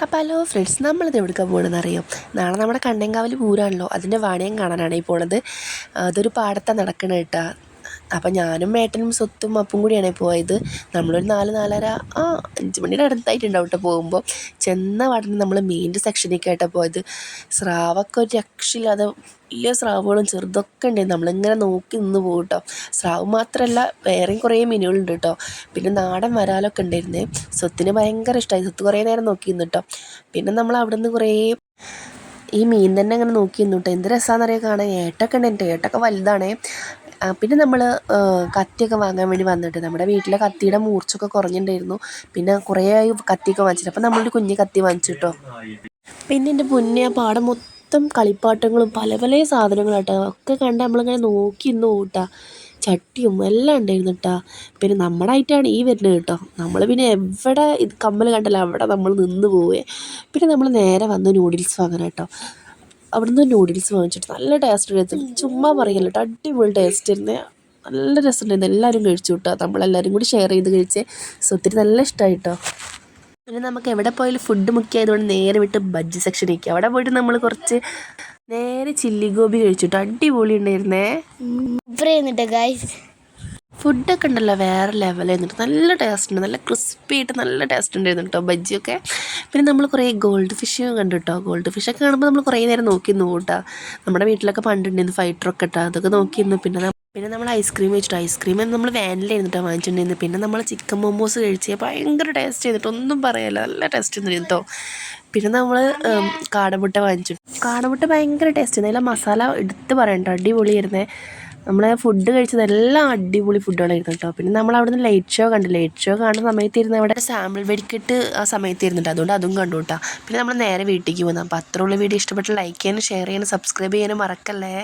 അപ്പോൾ hello friends, നമ്മളിത് എവിടേക്കാണ് പോകണമെന്ന് അറിയാം. നാളെ നമ്മുടെ കണ്ടേങ്കാവൽ പൂരമാണല്ലോ, അതിൻ്റെ വാണിയം കാണാനാണ് ഈ പോണത്. അതൊരു പാടത്താണ് നടക്കണത് കേട്ടോ. അപ്പം ഞാനും ഏട്ടനും സ്വത്തും അപ്പും കൂടിയാണ് പോയത്. നമ്മളൊരു 4-4:30 5 മണിയുടെ അടുത്തായിട്ടുണ്ടാവും കേട്ടോ പോകുമ്പോൾ. ചെന്ന പാടന്ന് നമ്മൾ മീനിൻ്റെ സെക്ഷനിലേക്കായിട്ടാണ് പോയത്. സ്രാവൊക്കെ ഒരു രക്ഷയില്ലാതെ വലിയ സ്രാവുകളും ചെറുതൊക്കെ ഉണ്ടായിരുന്നു. നമ്മളിങ്ങനെ നോക്കി നിന്ന് പോകും കേട്ടോ. സ്രാവ് മാത്രമല്ല, വേറെയും കുറേ മീനുകളുണ്ട് കേട്ടോ. പിന്നെ നാടൻ വരാലൊക്കെ ഉണ്ടായിരുന്നേ. സ്വത്തിന് ഭയങ്കര ഇഷ്ടമായി. സ്വത്ത് കുറേ നേരം നോക്കി നിന്നു കേട്ടോ. പിന്നെ നമ്മൾ അവിടെ നിന്ന് കുറേ ഈ മീൻ തന്നെ അങ്ങനെ നോക്കി നിന്നു കേട്ടോ. എന്ത് രസമാണെന്നറിയാൻ കാണാൻ. ഏട്ടൊക്കെ ഉണ്ട്, എൻ്റെ ഏട്ടൊക്കെ വലുതാണേ. പിന്നെ നമ്മൾ കത്തിയൊക്കെ വാങ്ങാൻ വേണ്ടി വന്നിട്ട് നമ്മുടെ വീട്ടിലെ കത്തിയുടെ മൂർച്ചയൊക്കെ കുറഞ്ഞിട്ടുണ്ടായിരുന്നു. പിന്നെ കുറേ ആയി കത്തിയൊക്കെ വാങ്ങിച്ചിട്ട് അപ്പം നമ്മളൊരു കുഞ്ഞ് കത്തി വാങ്ങിച്ചു കേട്ടോ. പിന്നെ എൻ്റെ പൊന്നെ, ആ പാടം മൊത്തം കളിപ്പാട്ടങ്ങളും പല പല സാധനങ്ങളാട്ടോ. ഒക്കെ കണ്ട് നമ്മളിങ്ങനെ നോക്കി ഇന്ന് കൂട്ടാ. ചട്ടിയും എല്ലാം ഉണ്ടായിരുന്നു കേട്ടോ. പിന്നെ നമ്മുടെ ആയിട്ടാണ് ഈ വരുന്നത് കേട്ടോ. നമ്മൾ പിന്നെ എവിടെ ഇത് കമ്മൽ കണ്ടല്ലോ അവിടെ നമ്മൾ നിന്ന് പോവേ. പിന്നെ നമ്മൾ നേരെ വന്ന് നൂഡിൽസ് വാങ്ങാൻ കേട്ടോ. അവിടുന്ന് നൂഡിൽസ് വാങ്ങിച്ചിട്ട് നല്ല ടേസ്റ്റ് ഉണ്ടായിരുന്നു. ചുമ്മാ പറയല്ലോ കേട്ടോ, അടിപൊളി ടേസ്റ്റ് ആയിരുന്നു. നല്ല രസമുണ്ടായിരുന്നു. എല്ലാവരും കഴിച്ചു കേട്ടോ. നമ്മളെല്ലാവരും കൂടി ഷെയർ ചെയ്ത് കഴിച്ച് ഒത്തിരി നല്ല ഇഷ്ടമായി കേട്ടോ. പിന്നെ നമുക്ക് എവിടെ പോയാലും ഫുഡ് മുക്കിയതുകൊണ്ട് നേരെ വിട്ട് ബജ്ജി സെക്ഷനിലേക്ക്. അവിടെ പോയിട്ട് നമ്മൾ കുറച്ച് നേരെ ചില്ലി ഗോബി കഴിച്ചിട്ട് അടിപൊളി ഉണ്ടായിരുന്നേ. ഫുഡൊക്കെ ഉണ്ടല്ലോ വേറെ ലെവലായിരുന്നു. നല്ല ടേസ്റ്റ് ഉണ്ട്, നല്ല ക്രിസ്പി ആയിട്ട് നല്ല ടേസ്റ്റ് ഉണ്ടായിരുന്നു കേട്ടോ ബജ്ജിയൊക്കെ. പിന്നെ നമ്മൾ കുറേ ഗോൾഡ് ഫിഷ് കണ്ടു കേട്ടോ. ഗോൾഡ് ഫിഷൊക്കെ കാണുമ്പോൾ നമ്മൾ കുറേ നേരം നോക്കിയിരുന്നു കേട്ടോ. നമ്മുടെ വീട്ടിലൊക്കെ പണ്ടുണ്ടായിരുന്നു ഫൈറ്ററൊക്കെ കേട്ടോ. അതൊക്കെ നോക്കിയിരുന്നു. പിന്നെ നമ്മൾ ഐസ്ക്രീം കഴിച്ചിട്ട്, ഐസ്ക്രീം നമ്മൾ വാനിലായിരുന്നു കേട്ടോ വാങ്ങിച്ചിട്ടുണ്ടായിരുന്നു. പിന്നെ നമ്മൾ ചിക്കൻ മോമോസ് കഴിച്ച് ഭയങ്കര ടേസ്റ്റ് ചെയ്തിട്ട് ഒന്നും പറയാല്ല, നല്ല ടേസ്റ്റ് ഉണ്ടായിരുന്നു കേട്ടോ. പിന്നെ നമ്മൾ കാടമുട്ട വാങ്ങിച്ചു. കാടമുട്ട ഭയങ്കര ടേസ്റ്റ് ആയിരുന്നു. അതിലെ മസാല എടുത്ത് പറയണ്ട, അടിപൊളിയായിരുന്നേ. നമ്മൾ ഫുഡ് കഴിച്ചതെല്ലാം അടിപൊളി ഫുഡുകളായിരുന്നു കേട്ടോ. പിന്നെ നമ്മൾ അവിടെ നിന്ന് ലൈറ്റ് ഷോ കണ്ടു. ലൈറ്റ് ഷോ കാണുന്ന സമയത്തിരുന്ന് അവിടെ സാമ്പിൾ വെടിക്കെട്ട് ആ സമയത്തിരുന്നുണ്ട്. അതുകൊണ്ട് അതും കണ്ടു കേട്ടോ. പിന്നെ നമ്മൾ നേരെ വീട്ടിലേക്ക് പോകുന്നത്. അപ്പോൾ അത്രയുള്ള വീഡിയോ ഇഷ്ടപ്പെട്ട് ലൈക്ക് ചെയ്യാനും ഷെയർ ചെയ്യാനും സബ്സ്ക്രൈബ് ചെയ്യാനും മറക്കല്ലേ.